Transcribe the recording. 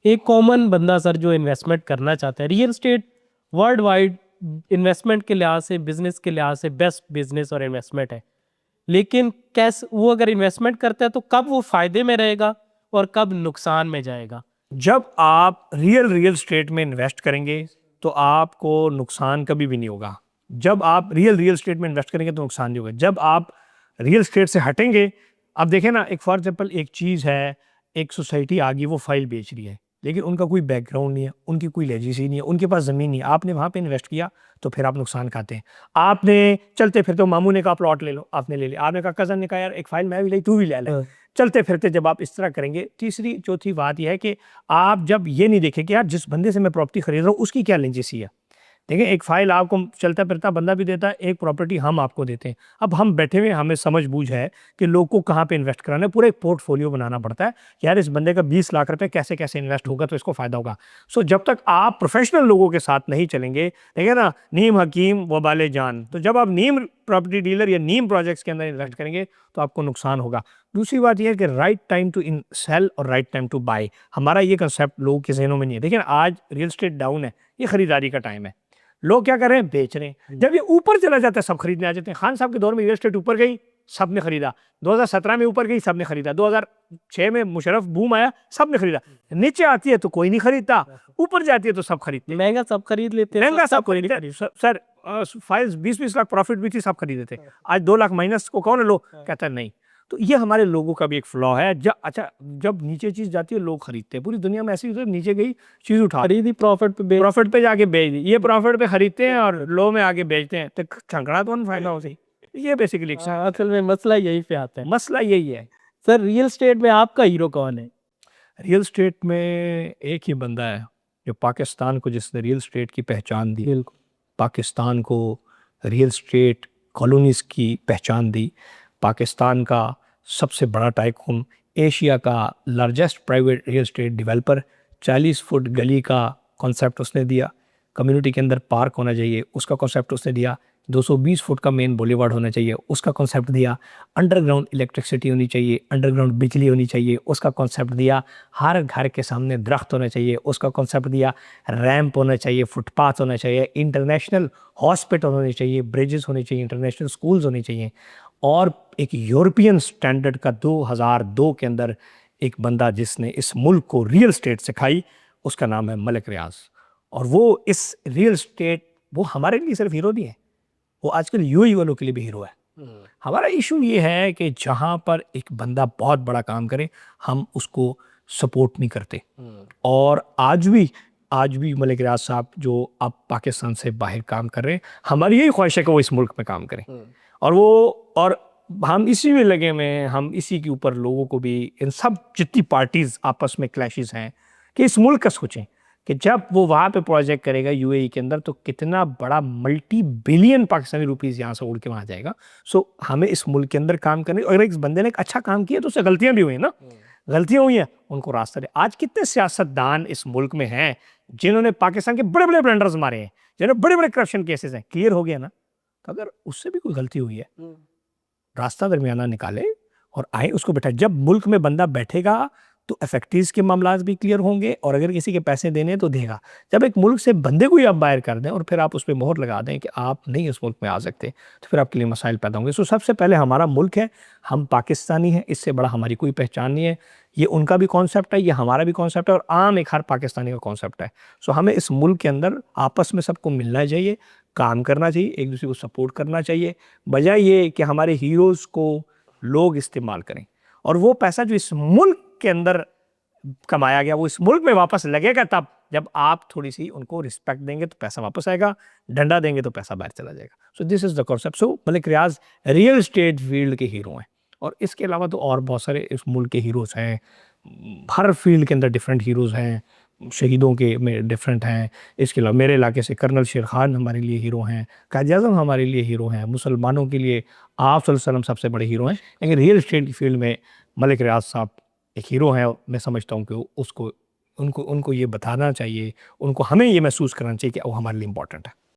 एक कॉमन बंदा सर जो इन्वेस्टमेंट करना चाहता है, real estate world wide investment के लिहाज से, बिजनेस के लिहाज से बेस्ट बिजनेस और इन्वेस्टमेंट है, लेकिन कैसे वो अगर इन्वेस्टमेंट करता है तो कब वो फायदे में रहेगा और कब नुकसान में जाएगा? जब आप रियल स्टेट में इन्वेस्ट करेंगे तो आपको नुकसान कभी भी नहीं होगा। जब आप रियल स्टेट में इन्वेस्ट करेंगे तो नुकसान नहीं होगा। जब आप रियल स्टेट से हटेंगे, अब देखें ना, एक फॉर एग्जांपल एक चीज़ है, एक सोसाइटी आ गई वो फाइल बेच रही है, लेकिन उनका कोई बैकग्राउंड नहीं है, उनकी कोई लेजिसी नहीं है, उनके पास ज़मीन नहीं है, आपने वहाँ पे इन्वेस्ट किया तो फिर आप नुकसान खाते हैं। आपने चलते फिरते, मामू ने कहा प्लॉट ले लो, आपने ले लिया, आपने कहा कज़न ने कहा यार एक फाइल मैं भी ली, तू भी ले ले। चलते फिरते जब आप इस तरह करेंगे, तीसरी चौथी बात यह है कि आप जब ये नहीं देखें कि यार जिस बंदे से मैं प्रॉपर्टी खरीद रहा हूँ उसकी क्या लेजिसी है। देखिए, एक फाइल आपको चलता फिरता बंदा भी देता है, एक प्रॉपर्टी हम आपको देते हैं। अब हम बैठे हुए, हमें समझ बूझ है कि लोग को कहाँ पे इन्वेस्ट कराना है, पूरा एक पोर्टफोलियो बनाना पड़ता है कि यार इस बंदे का 20 लाख रुपए कैसे कैसे इन्वेस्ट होगा तो इसको फायदा होगा। सो जब तक आप प्रोफेशनल लोगों के साथ नहीं चलेंगे, देखिए ना, नीम हकीम वबाले जान, तो जब आप नीम प्रॉपर्टी डीलर या नीम प्रोजेक्ट्स के अंदर इन्वेस्ट करेंगे तो आपको नुकसान होगा। दूसरी बात यह है कि right time to in sell और राइट टाइम टू बाय, हमारा ये कंसेप्ट लोगों के जहनों में नहीं है। देखिए आज रियल स्टेट डाउन है, ये खरीदारी का टाइम है, लोग क्या कर रहे हैं, बेच रहे हैं। जब ये ऊपर चला जाता है सब खरीदने आ जाते हैं। खान साहब के दौर में रियल एस्टेट ऊपर गई, सबने खरीदा। 2017 में ऊपर गई, सबने खरीदा। 2006 में मुशर्रफ बूम आया, सबने खरीदा। नीचे आती है तो कोई नहीं खरीदता, ऊपर जाती है तो सब खरीदते। महंगा सब खरीद लेते हैं, महंगा सब कोई नहीं खरीदते। खरीद। सर फाइल्स 20-20 लाख प्रॉफिट भी थी, सब खरीदे थे। आज 2 लाख माइनस को कौन है, लो कहता है नहीं। तो ये हमारे लोगों का भी एक फ्लॉ है। जब नीचे चीज जाती है लोग खरीदते हैं। पूरी दुनिया में ऐसी होती है, नीचे गई चीज उठा खरीदी प्रॉफिट पे जाके बेच दी, ये प्रॉफिट पे खरीदते हैं और लो में आगे बेचते हैं, तो झगड़ा तो फायदा हो सही। ये बेसिकली असल में मसला यही पे आता है। मसला यही है। सर रियल एस्टेट में आपका हीरो कौन है? रियल स्टेट में एक ही बंदा है जो पाकिस्तान को, जिसने रियल स्टेट की पहचान दी, बिल्कुल। पाकिस्तान को रियल स्टेट कॉलोनीज की पहचान दी, पाकिस्तान का सबसे बड़ा टाइकून, एशिया का largest private real estate developer, 40 foot गली का कॉन्सेप्ट उसने दिया, कम्युनिटी के अंदर पार्क होना चाहिए उसका कॉन्सेप्ट उसने दिया, 220 फुट का मेन बुलेवार्ड होना चाहिए उसका कॉन्सेप्ट दिया, अंडरग्राउंड इलेक्ट्रिसिटी होनी चाहिए, अंडरग्राउंड बिजली होनी चाहिए उसका कॉन्सेप्ट दिया, हर घर के सामने दरख्त होना चाहिए उसका कॉन्सेप्ट दिया, रैंप होना चाहिए, फुटपाथ होना चाहिए, इंटरनेशनल हॉस्पिटल होने चाहिए, ब्रिजेस होने चाहिए, इंटरनेशनल स्कूल्स होने चाहिए। और एक यूरोपियन स्टैंडर्ड का 2002 के अंदर एक बंदा जिसने इस मुल्क को रियल स्टेट सिखाई, उसका नाम है मलिक रियाज। और वो इस रियल स्टेट, वो हमारे लिए सिर्फ हीरो नहीं है, वो आजकल यूएई वालों के लिए भी हीरो है। हमारा इशू ये है कि जहाँ पर एक बंदा बहुत बड़ा काम करे हम उसको सपोर्ट नहीं करते। और आज भी मलिक रियाज साहब जो अब पाकिस्तान से बाहर काम कर रहे हैं, हमारी यही ख्वाहिश है कि वो इस मुल्क में काम करें। और हम इसी में लगे हुए हैं, हम इसी के ऊपर लोगों को भी, इन सब जितनी पार्टीज आपस में क्लैशेस हैं, कि इस मुल्क का सोचें कि जब वो वहाँ पे प्रोजेक्ट करेगा यूएई के अंदर तो कितना बड़ा मल्टी बिलियन पाकिस्तानी रुपीस यहाँ से उड़ के वहाँ जाएगा। सो हमें इस मुल्क के अंदर काम करने, अगर इस बंदे ने एक अच्छा काम किया तो उससे गलतियां भी हुई ना, गलतियां हुई हैं, उनको रास्ता दे। आज कितने सियासतदान इस मुल्क में हैं जिन्होंने पाकिस्तान के बड़े बड़े ब्लंडर्स मारे हैं, जिन्होंने बड़े बड़े करप्शन केसेस हैं, क्लियर हो गया ना। तो अगर उससे भी कोई गलती हुई है, रास्ता दरमियाना निकाले और आए, उसको बैठा। जब मुल्क में बंदा बैठेगा तो इफेक्टिव्स के मामलात भी क्लियर होंगे, और अगर किसी के पैसे देने तो देगा। जब एक मुल्क से बंदे को ही आप बाहर कर दें और फिर आप उस पर मोहर लगा दें कि आप नहीं इस मुल्क में आ सकते, तो फिर आपके लिए मसाइल पैदा होंगे। सो सबसे पहले हमारा मुल्क है, हम पाकिस्तानी हैं, इससे बड़ा हमारी कोई पहचान नहीं है। ये उनका भी कॉन्सेप्ट है, ये हमारा भी कॉन्सेप्ट है, और आम एक हर पाकिस्तानी का कॉन्सेप्ट है। सो हमें इस मुल्क के अंदर आपस में सबको मिलना चाहिए, काम करना चाहिए, एक दूसरे को सपोर्ट करना चाहिए, बजाय ये कि हमारे हीरोज़ को लोग इस्तेमाल करें। और वो पैसा जो इस मुल्क के अंदर कमाया गया वो इस मुल्क में वापस लगेगा तब जब आप थोड़ी सी उनको रिस्पेक्ट देंगे तो पैसा वापस आएगा, डंडा देंगे तो पैसा बाहर चला जाएगा। So this is the concept. So Malik Riyaz real estate field के हीरो हैं, और इसके अलावा तो और बहुत सारे इस मुल्क के हीरोज़ हैं। हर फील्ड के अंदर डिफरेंट हीरोज़ हैं, शहीदों के में डिफरेंट हैं। इसके अलावा मेरे इलाके से कर्नल शेर खान हमारे लिए हीरो हैं, कायद आज़म हमारे लिए हीरो हैं, मुसलमानों के लिए आप सल्लल्लाहु अलैहि वसल्लम सबसे बड़े हीरो हैं। लेकिन रियल स्टेट की फील्ड में मलिक रियाज साहब एक हीरो है। मैं समझता हूँ कि उसको उनको उनको ये बताना चाहिए, उनको हमें ये महसूस करना चाहिए कि वो हमारे लिए इम्पोर्टेंट है।